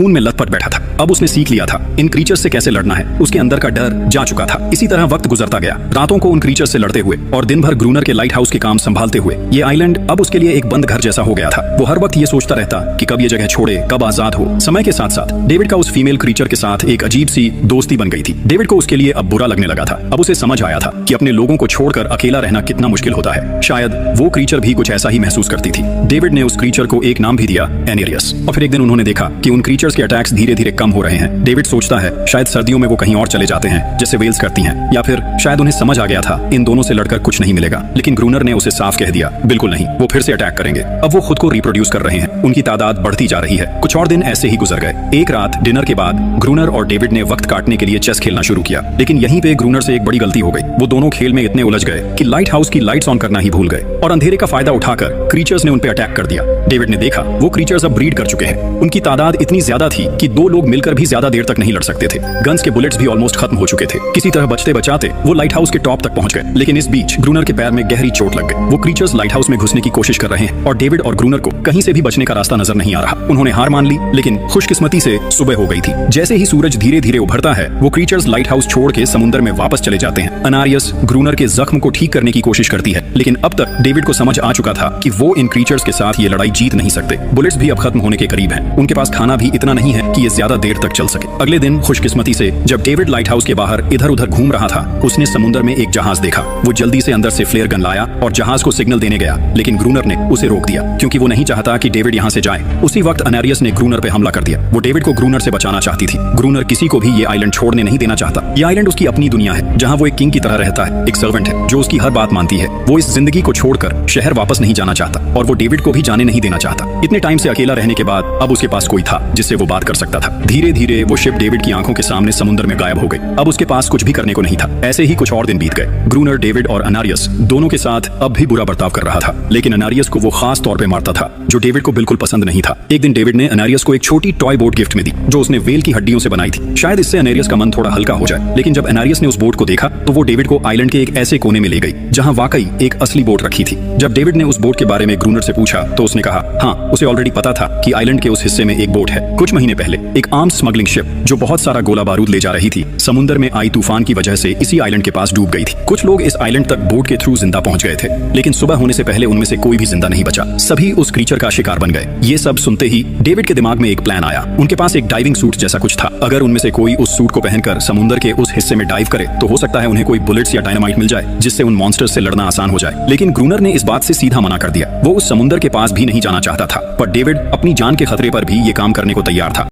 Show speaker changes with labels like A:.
A: खून में लथपथ बैठा था। अब उसने सीख लिया था इन क्रीचर्स से कैसे लड़ना है। उसके अंदर का डर जा चुका था। इसी तरह वक्त गुजरता गया, रातों को उन क्रीचर्स से लड़ते हुए और दिन भर ग्रूनर के लाइट हाउस के काम संभालते हुए। ये आइलैंड अब उसके लिए एक बंद घर जैसा हो गया था। वो हर वक्त ये सोचता रहता कि कब ये जगह छोड़े, कब आजाद हो। समय के साथ साथ डेविड का उस फीमेल क्रीचर के साथ एक अजीब सी दोस्ती बन गई थी। डेविड को उसके लिए अब बुरा लगने लगा था। अब उसे समझ आया था कि अपने लोगों को छोड़कर अकेला रहना कितना मुश्किल होता है। शायद वो क्रीचर भी कुछ ऐसा ही महसूस करती थी। डेविड ने उस क्रीचर को एक नाम भी दिया, एनेरियस। और फिर एक दिन उन्होंने देखा कि उन क्रीचर्स के अटैक्स धीरे धीरे कम हो रहे हैं। डेविड सोचता है शायद सर्दियों में वो कहीं और चले जाते हैं जैसे वेल्स करती हैं, या फिर शायद उन्हें समझ आ गया था इन दोनों से लड़कर कुछ नहीं मिलेगा। लेकिन ग्रूनर ने उसे साफ कह दिया, बिल्कुल नहीं, वो फिर से अटैक करेंगे। अब वो खुद को रिप्रोड्यूस कर रहे हैं, उनकी तादाद बढ़ती जा रही है। कुछ और दिन ऐसे ही गुजर गए। एक रात डिनर के बाद ग्रूनर और डेविड ने वक्त काटने के लिए चेस खेलना शुरू किया। लेकिन यहीं पे ग्रूनर से एक बड़ी गलती हो गई। वो दोनों खेल में इतने उलझ गए कि लाइट हाउस की लाइट्स ऑन करना ही भूल गए और अंधेरे का फायदा उठाकर क्रीचर्स ने उन पे अटैक कर दिया। डेविड ने देखा वो क्रीचर्स अब ब्रीड कर चुके हैं। उनकी तादाद इतनी ज्यादा थी कि दो लोग मिलकर भी ज्यादा देर तक नहीं लड़ सकते थे। गन्स के बुलेट्स भी ऑलमोस्ट खत्म हो चुके थे। किसी तरह बचते बचाते वो लाइट हाउस के टॉप तक पहुंच गए। लेकिन इस बीच ग्रूनर के पैर में गहरी चोट लग गई। वो क्रीचर्स लाइट हाउस में घुसने की कोशिश कर रहे हैं और डेविड और ग्रूनर को कहीं से भी बचने का रास्ता नजर नहीं आ रहा। उन्होंने हार मान ली, लेकिन खुशकिस्मती से सुबह हो गई थी। जैसे ही सूरज धीरे धीरे उभरता है, वो क्रीचर्स लाइट हाउस छोड़ के समुद्र में वापस चले जाते हैं। अनारियस ग्रूनर के जख्म को ठीक करने की कोशिश करती है, लेकिन अब तक डेविड को समझ आ चुका था कि वो इन क्रीचर्स के साथ ये लड़ाई जीत नहीं सकते। बुलेट्स भी अब खत्म होने के करीब हैं। उनके पास खाना भी इतना नहीं है कि ये ज्यादा देर तक चल सके। अगले दिन खुशकिस्मती से जब डेविड लाइट हाउस के बाहर इधर उधर घूम रहा था, उसने समुद्र में एक जहाज देखा। वो जल्दी से अंदर से फ्लेयर गन लाया और जहाज को सिग्नल देने गया, लेकिन ग्रूनर ने उसे रोक दिया क्योंकि वो नहीं चाहता कि डेविड यहाँ से जाए। उसी वक्त अनारियस ने ग्रूनर पे हमला कर दिया। वो डेविड को ग्रूनर से बचाना चाहती थी। ग्रूनर किसी को भी ये आइलैंड छोड़ने नहीं देना चाहता। ये आइलैंड उसकी अपनी दुनिया है, जहाँ वो एक किंग की तरह रहता है, एक सर्वेंट है जो उसकी हर बात मानती है। वो इस जिंदगी को छोड़कर शहर वापस नहीं जाना चाहता और वो डेविड को भी जाने नहीं देना चाहता। इतने टाइम से अकेला रहने के बाद अब उसके पास कोई था जिससे वो बात कर सकता था। धीरे धीरे वो शिप डेविड की आंखों के सामने समुद्र में गायब हो गई। अब उसके पास कुछ भी करने को नहीं था। ऐसे ही कुछ और दिन बीत गए। ग्रूनर डेविड और अनारियस दोनों के साथ अब भी बुरा बर्ताव कर रहा था, लेकिन अनारियस को वो खास तौर पे मारता था जो डेविड को बिल्कुल पसंद नहीं था। एक दिन डेविड ने अनारियस को एक छोटी टॉय बोट गिफ्ट में दी जो उसने वेल की हड्डियों से बनाई थी। शायद इससे अनारियस का मन थोड़ा हल्का हो जाए। लेकिन जब अनारियस ने उस बोट को देखा तो वो डेविड को आइलैंड के एक ऐसे कोने में ले गई जहां वाकई एक असली बोट रखी थी। जब डेविड ने उस बोट के बारे में ग्रूनर से पूछा तो उसने कहा हाँ, उसे ऑलरेडी पता था कि आइलैंड के उस हिस्से में एक बोट है। कुछ महीने पहले एक आर्म्स स्मगलिंग शिप जो बहुत सारा गोला बारूद ले जा रही थी, समुद्र में आई तूफान की वजह से इसी आइलैंड के पास डूब गई थी। कुछ लोग इस आइलैंड तक बोट के थ्रू जिंदा पहुंच गए थे, लेकिन सुबह होने से पहले उनमें से कोई भी जिंदा नहीं बचा। सभी उस क्रीचर का शिकार बन गए। ये सब सुनते ही डेविड के दिमाग में एक प्लान आया। उनके पास एक डाइविंग सूट जैसा कुछ था। अगर उनमें से कोई उस सूट को पहनकर समुद्र के उस हिस्से में डाइव करे तो हो सकता है उन्हें कोई बुलेट्स या डायनामाइट मिल जाए जिससे उन मॉन्स्टर्स से लड़ना आसान हो जाए। लेकिन ग्रूनर ने इस बात से सीधा मना कर दिया। वो उस समुद्र के पास भी नहीं जाना चाहता था, पर डेविड अपनी जान के खतरे पर भी ये काम करने को तैयार था।